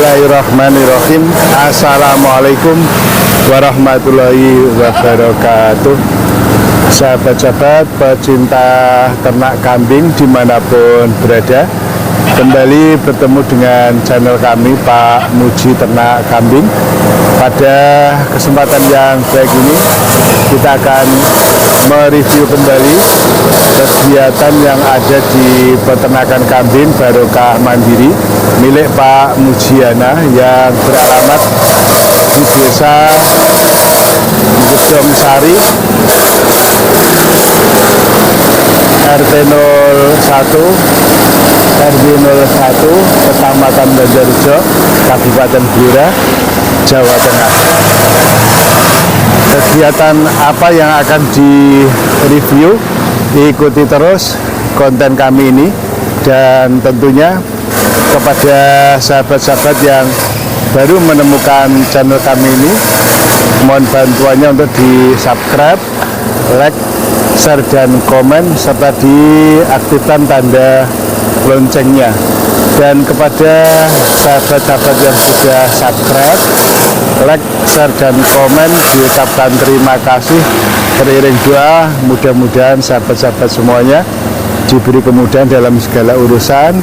Bismillahirrahmanirrahim. Assalamualaikum warahmatullahi wabarakatuh. Sahabat-sahabat pecinta ternak kambing dimanapun berada, kembali bertemu dengan channel kami Pak Muji Ternak Kambing. Pada kesempatan yang baik ini kita akan mereview kembali kegiatan yang ada di peternakan kambing Barokah Mandiri milik Pak Mujiana yang beralamat di desa Gedong Sari, RT 01 RW 01 Kecamatan Banjarjo, Kabupaten Blora, Jawa Tengah. Kegiatan apa yang akan direview, ikuti terus konten kami ini. Dan tentunya kepada sahabat-sahabat yang baru menemukan channel kami ini, mohon bantuannya untuk di subscribe, like, share, dan komen, serta diaktifkan tanda loncengnya. Dan kepada sahabat-sahabat yang sudah subscribe, like, share, dan komen, diucapkan terima kasih. Beriring doa, mudah-mudahan sahabat-sahabat semuanya diberi kemudahan dalam segala urusan,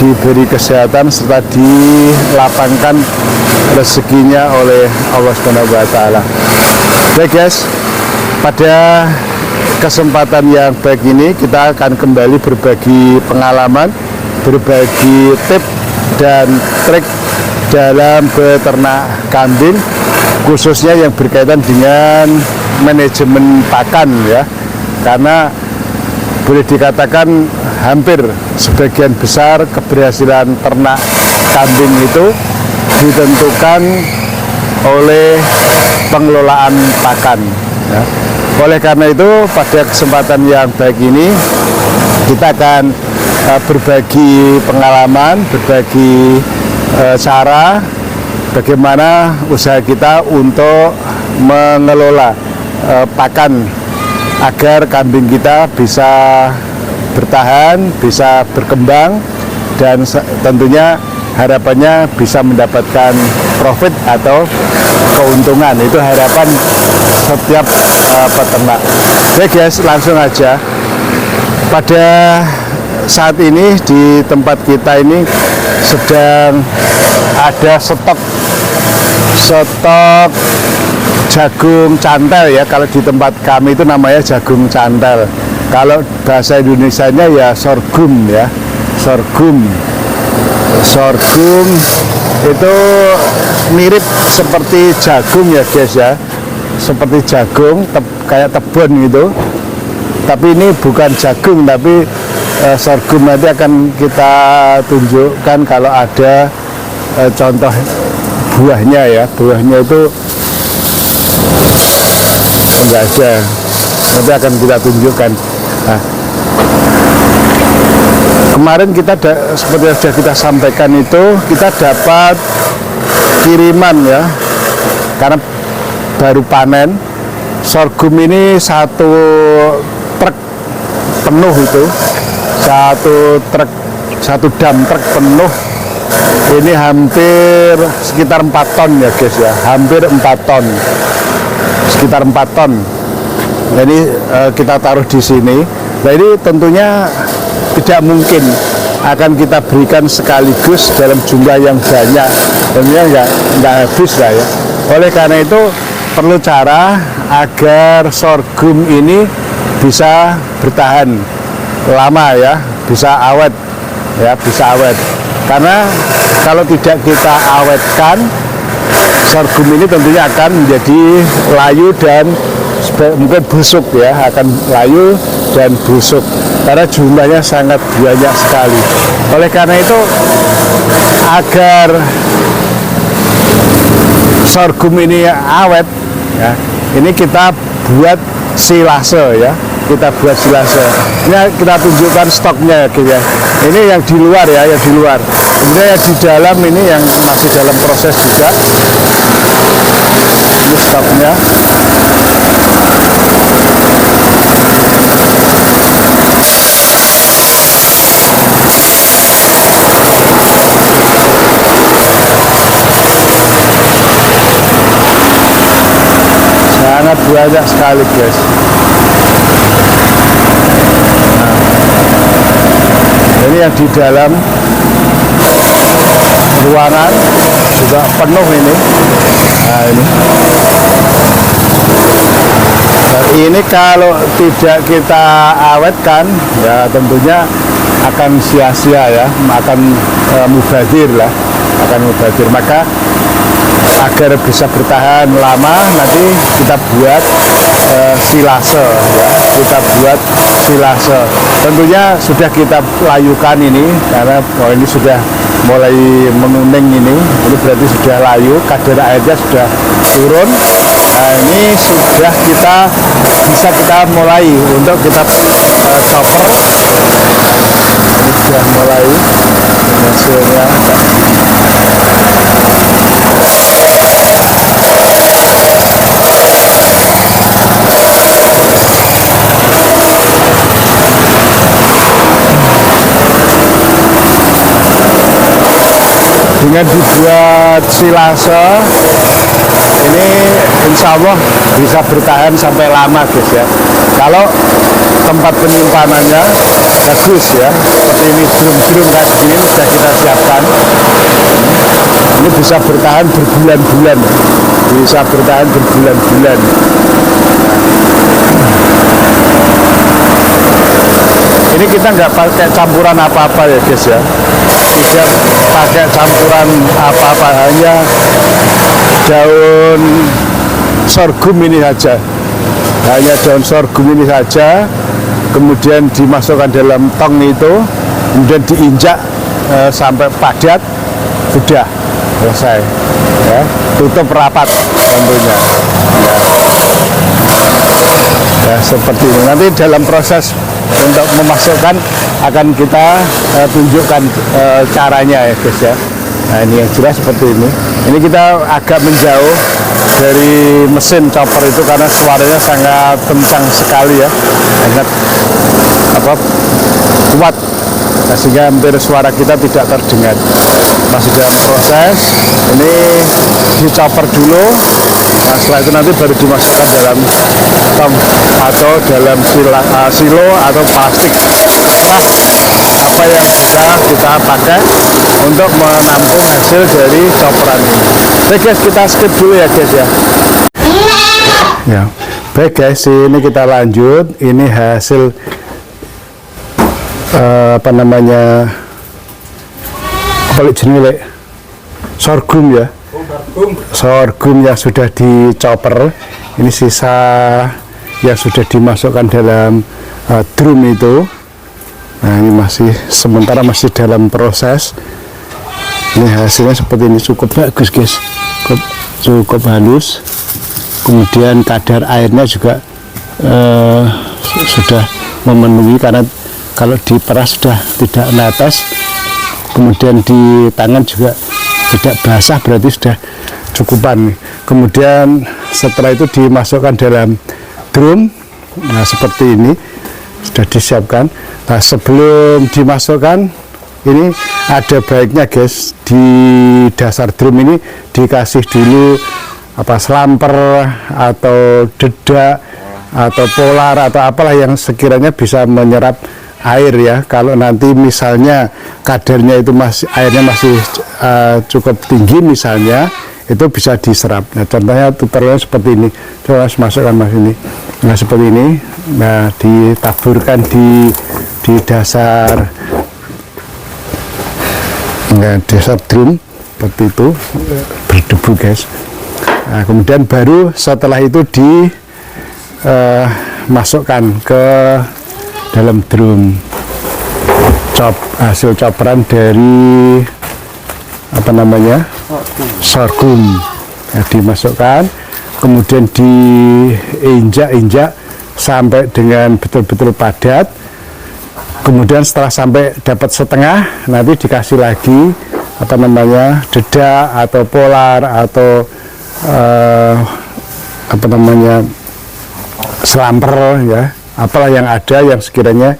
diberi kesehatan, serta dilapangkan rezekinya oleh Allah SWT. Baik guys, pada kesempatan yang baik ini kita akan kembali berbagi pengalaman, berbagi tips dan trik dalam beternak kambing, khususnya yang berkaitan dengan manajemen pakan ya. Karena boleh dikatakan hampir sebagian besar keberhasilan ternak kambing itu ditentukan oleh pengelolaan pakan ya. Oleh karena itu pada kesempatan yang baik ini kita akan berbagi pengalaman, berbagi cara bagaimana usaha kita untuk mengelola pakan agar kambing kita bisa bertahan, bisa berkembang, dan tentunya harapannya bisa mendapatkan profit atau keuntungan. Itu harapan setiap peternak. Oke guys, langsung aja. Pada saat ini di tempat kita ini sedang ada stok jagung cantel ya. Kalau di tempat kami itu namanya jagung cantel. Kalau bahasa Indonesianya ya sorghum ya. Sorghum itu mirip seperti jagung ya guys ya, seperti jagung, kayak tebon gitu. Tapi ini bukan jagung, tapi sorghum. Nanti akan kita tunjukkan kalau ada contoh buahnya ya. Buahnya itu enggak ada, nanti akan kita tunjukkan. Nah, kemarin kita seperti yang sudah kita sampaikan itu, kita dapat kiriman ya, karena baru panen. Sorghum ini satu truk penuh itu, satu dam truk penuh. Ini hampir sekitar 4 ton ya guys ya, hampir 4 ton, sekitar 4 ton. Jadi kita taruh di sini. Nah ini tentunya tidak mungkin akan kita berikan sekaligus dalam jumlah yang banyak, tentunya nggak habis lah ya. Oleh karena itu perlu cara agar sorghum ini bisa bertahan lama ya, bisa awet ya, bisa awet. Karena kalau tidak kita awetkan, sorghum ini tentunya akan menjadi layu dan mungkin busuk ya, akan layu dan busuk karena jumlahnya sangat banyak sekali. Oleh karena itu, agar sorghum ini awet ya, ini kita buat silase ya, kita buat silase. Ini kita tunjukkan stoknya gitu ya. Ini yang di luar ya, yang di luar. Kemudian yang di dalam ini yang masih dalam proses juga. Ini stoknya. sangat banyak sekali guys. Nah, ini yang di dalam ruangan juga penuh ini. Nah ini kalau tidak kita awetkan ya tentunya akan sia-sia ya, akan mubazir lah, akan mubazir. Maka agar bisa bertahan lama nanti kita buat silase ya, kita buat silase. Tentunya sudah kita layukan ini karena ini sudah mulai menguning ini berarti sudah layu, kadar airnya sudah turun. Nah ini sudah bisa kita mulai untuk kita chopper. Ini sudah mulai hasilnya. Dengan dibuat silase ini insya Allah bisa bertahan sampai lama guys ya. Kalau tempat penyimpanannya bagus ya, seperti ini drum-drum kayak begini sudah kita siapkan. Ini bisa bertahan berbulan-bulan, bisa bertahan berbulan-bulan. Ini kita nggak pakai campuran apa-apa ya guys ya, tidak pakai campuran apa-apa, hanya daun sorghum ini saja, hanya daun sorghum ini saja, kemudian dimasukkan dalam tong itu, kemudian diinjak sampai padat, sudah selesai ya, tutup rapat tentunya ya seperti ini. Nanti dalam proses untuk memasukkan akan kita tunjukkan caranya ya guys ya. Nah ini yang jelas seperti ini. Ini kita agak menjauh dari mesin chopper itu karena suaranya sangat kencang sekali ya, sangat kuat, sehingga hampir suara kita tidak terdengar. Masih dalam proses ini di chopper dulu. Nah setelah itu nanti baru dimasukkan dalam tong atau dalam silo atau plastik. Nah, apa yang bisa kita pakai untuk menampung hasil dari chopperan ini. Baik guys, kita skip dulu ya guys ya. Ya, baik guys, ini kita lanjut. Ini hasil apa namanya? Balik jenis sorghum ya. Sorghum yang sudah dichopper. Ini sisa yang sudah dimasukkan dalam drum itu. Nah ini sementara masih dalam proses. Ini hasilnya seperti ini, cukup bagus guys, cukup halus. Kemudian kadar airnya juga sudah memenuhi, karena kalau diperas sudah tidak netes, kemudian di tangan juga tidak basah, berarti sudah cukupan. Kemudian setelah itu dimasukkan dalam drum. Nah seperti ini sudah disiapkan. Nah sebelum dimasukkan, ini ada baiknya guys, di dasar drum ini dikasih dulu selamper atau dedak atau polar atau apalah yang sekiranya bisa menyerap air ya. Kalau nanti misalnya kadarnya itu airnya masih cukup tinggi misalnya, itu bisa diserap. Nah contohnya tutorialnya seperti ini. Coba masukkan mas ini. Nah seperti ini. Nah ditaburkan di dasar dasar drum seperti itu, berdebu guys. Nah, kemudian baru setelah itu dimasukkan ke dalam drum hasil chopperan dari apa namanya sorghum. Nah, dimasukkan, kemudian diinjak-injak sampai dengan betul-betul padat. Kemudian setelah sampai dapat setengah, nanti dikasih lagi apa namanya dedak atau polar atau apa namanya selamper ya, apalah yang ada yang sekiranya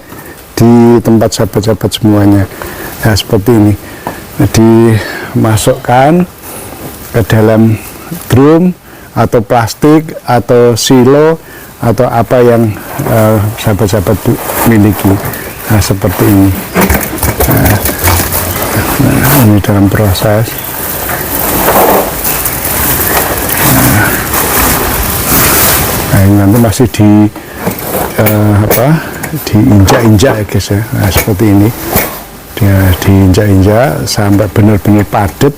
di tempat sahabat-sahabat semuanya. Nah seperti ini. Nah, dimasukkan ke dalam drum atau plastik atau silo atau apa yang sahabat-sahabat miliki. Nah, seperti ini. Nah, ini dalam proses. Nah, ini nanti masih diinjak-injak ya guys ya. Nah, seperti ini. Dia diinjak-injak sampai benar-benar padat.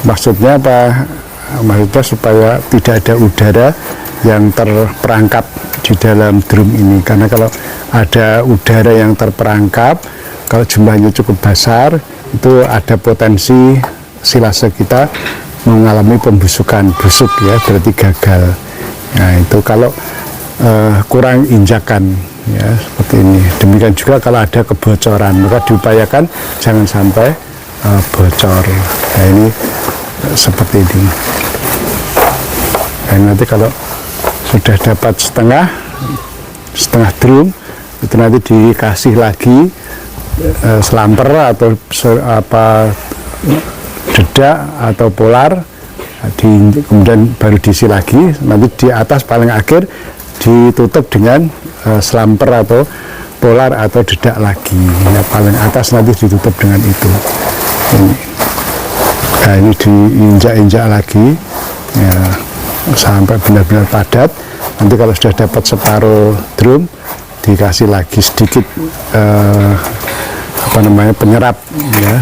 Maksudnya apa? Maksudnya supaya tidak ada udara yang terperangkap di dalam drum ini, karena kalau ada udara yang terperangkap, kalau jumlahnya cukup besar, itu ada potensi silase kita mengalami pembusukan, busuk ya, berarti gagal. Nah, itu kalau kurang injakan ya, seperti ini. Demikian juga kalau ada kebocoran, maka diupayakan jangan sampai bocor. Nah, ini seperti ini. Dan nanti kalau sudah dapat setengah drum, itu nanti dikasih lagi selamper atau dedak atau polar, kemudian baru diisi lagi. Nanti di atas paling akhir ditutup dengan selamper atau polar atau dedak lagi. Nah, paling atas nanti ditutup dengan itu. Ini. Nah, ini diinjak-injak lagi ya, sampai benar-benar padat. Nanti kalau sudah dapat separuh drum, dikasih lagi sedikit penyerap ya,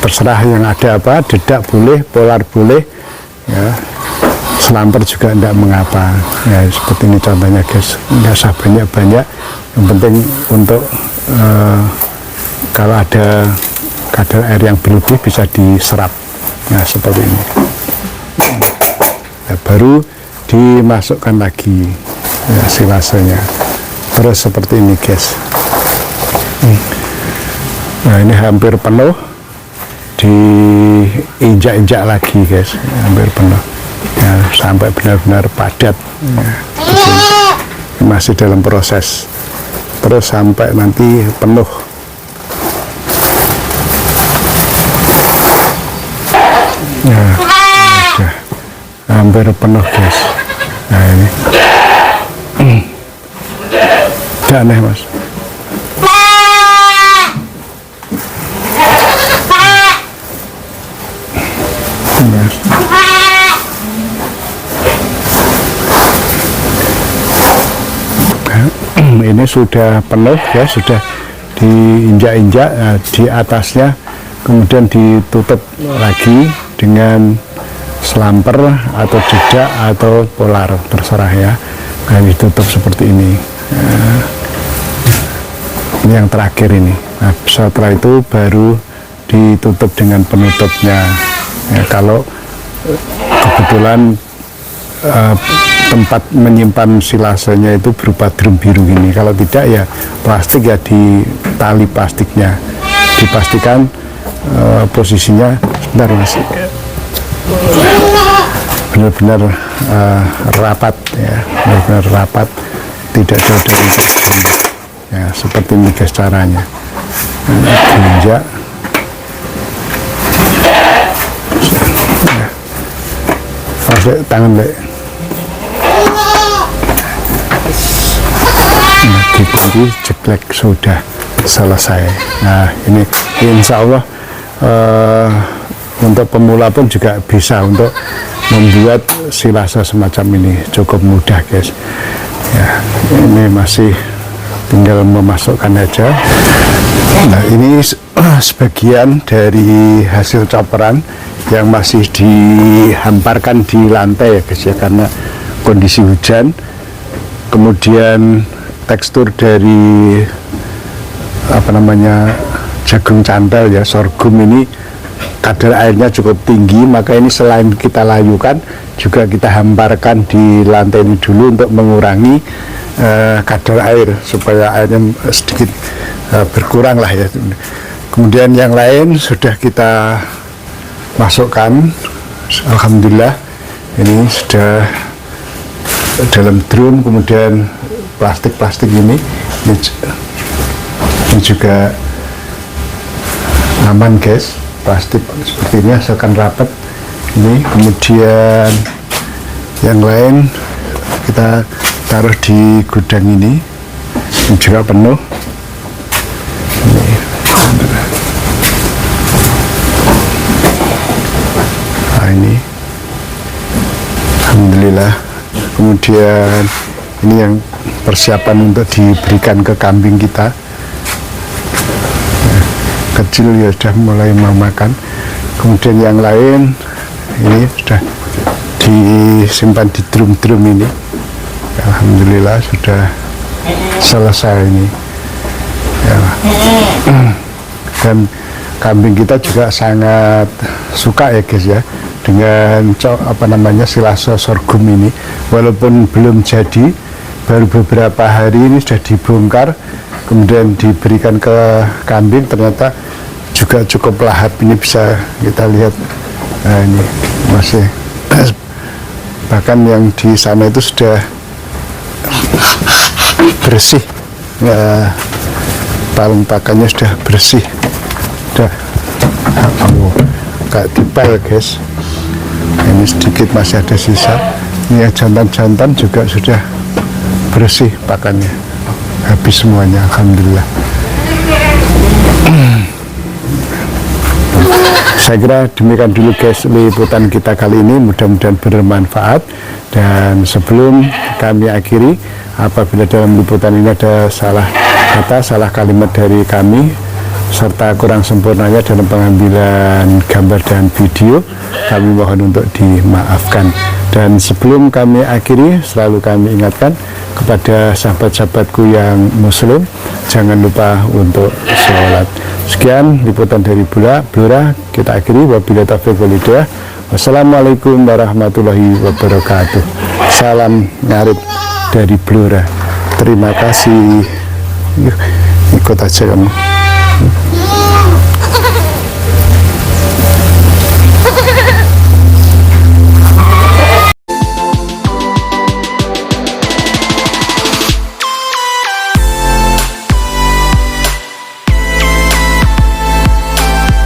terserah yang ada apa, dedak boleh, polar boleh ya, selamper juga tidak mengapa ya. Seperti ini contohnya guys, nggak usah banyak-banyak, yang penting untuk kalau ada kadar air yang berlebih bisa diserap. Nah, seperti ini. Nah, baru dimasukkan lagi ya, silasenya. Terus seperti ini guys. Nah, ini hampir penuh, diinjak-injak lagi guys, hampir penuh ya, sampai benar-benar padat ya. Masih dalam proses, terus sampai nanti penuh. Nah, sudah hampir penuh guys. Nah, ini tidak aneh mas. Ini sudah penuh ya, sudah diinjak-injak. Nah, di atasnya kemudian ditutup lagi dengan selamper atau dedak atau polar, terserah ya. Nah, ditutup seperti ini. Nah, ini yang terakhir ini. Nah, setelah itu baru ditutup dengan penutupnya ya, kalau kebetulan tempat menyimpan silasenya itu berupa drum biru ini. Kalau tidak ya plastik ya, di tali plastiknya dipastikan posisinya sebentar mas, benar-benar rapat ya, benar-benar rapat, tidak jauh dari drum ya. Seperti ini guys caranya. Diinjak pakai tangan lek, dikunci jeklek, sudah selesai. Nah, ini insya Allah untuk pemula pun juga bisa untuk membuat silase semacam ini, cukup mudah guys ya. Ini masih tinggal memasukkan aja. Nah, ini sebagian dari hasil coperan yang masih dihamparkan di lantai ya guys ya, karena kondisi hujan. Kemudian tekstur dari jagung cantel ya, sorghum ini kadar airnya cukup tinggi, maka ini selain kita layukan juga kita hamparkan di lantai ini dulu untuk mengurangi kadar air supaya airnya sedikit berkurang lah ya. Kemudian yang lain sudah kita masukkan, alhamdulillah ini sudah dalam drum. Kemudian plastik ini juga aman guys, plastik seperti ini asalkan rapat ini. Kemudian Yang lain kita taruh di gudang ini juga penuh. Nah, ini alhamdulillah. Kemudian ini yang persiapan untuk diberikan ke kambing kita. Nah, kecil ya sudah mulai mau makan. Kemudian yang lain ini sudah disimpan di drum-drum ini. Alhamdulillah sudah selesai ini ya. Dan kambing kita juga sangat suka ya guys ya dengan silase sorghum ini, walaupun belum jadi, baru beberapa hari ini sudah dibongkar kemudian diberikan ke kambing, ternyata juga cukup lahap. Ini bisa kita lihat, nah ini masih bahkan yang di sana itu sudah bersih ya, palung pakannya sudah bersih, sudah kayak dipel guys. Ini sedikit masih ada sisa. Ini yang jantan-jantan juga sudah bersih pakannya, habis semuanya alhamdulillah. Saya kira demikian dulu guys liputan kita kali ini, mudah-mudahan bermanfaat. Dan sebelum kami akhiri, apabila dalam liputan ini ada salah kata, salah kalimat dari kami, serta kurang sempurnanya dalam pengambilan gambar dan video, kami mohon untuk dimaafkan. Dan sebelum kami akhiri, selalu kami ingatkan kepada sahabat-sahabatku yang muslim, jangan lupa untuk sholat. Sekian liputan dari Blora, kita akhiri. Wabillahi taufiq wal hidayah. Wassalamualaikum warahmatullahi wabarakatuh. Salam ngarit dari Blora. Terima kasih. Yuk, ikut aja kamu.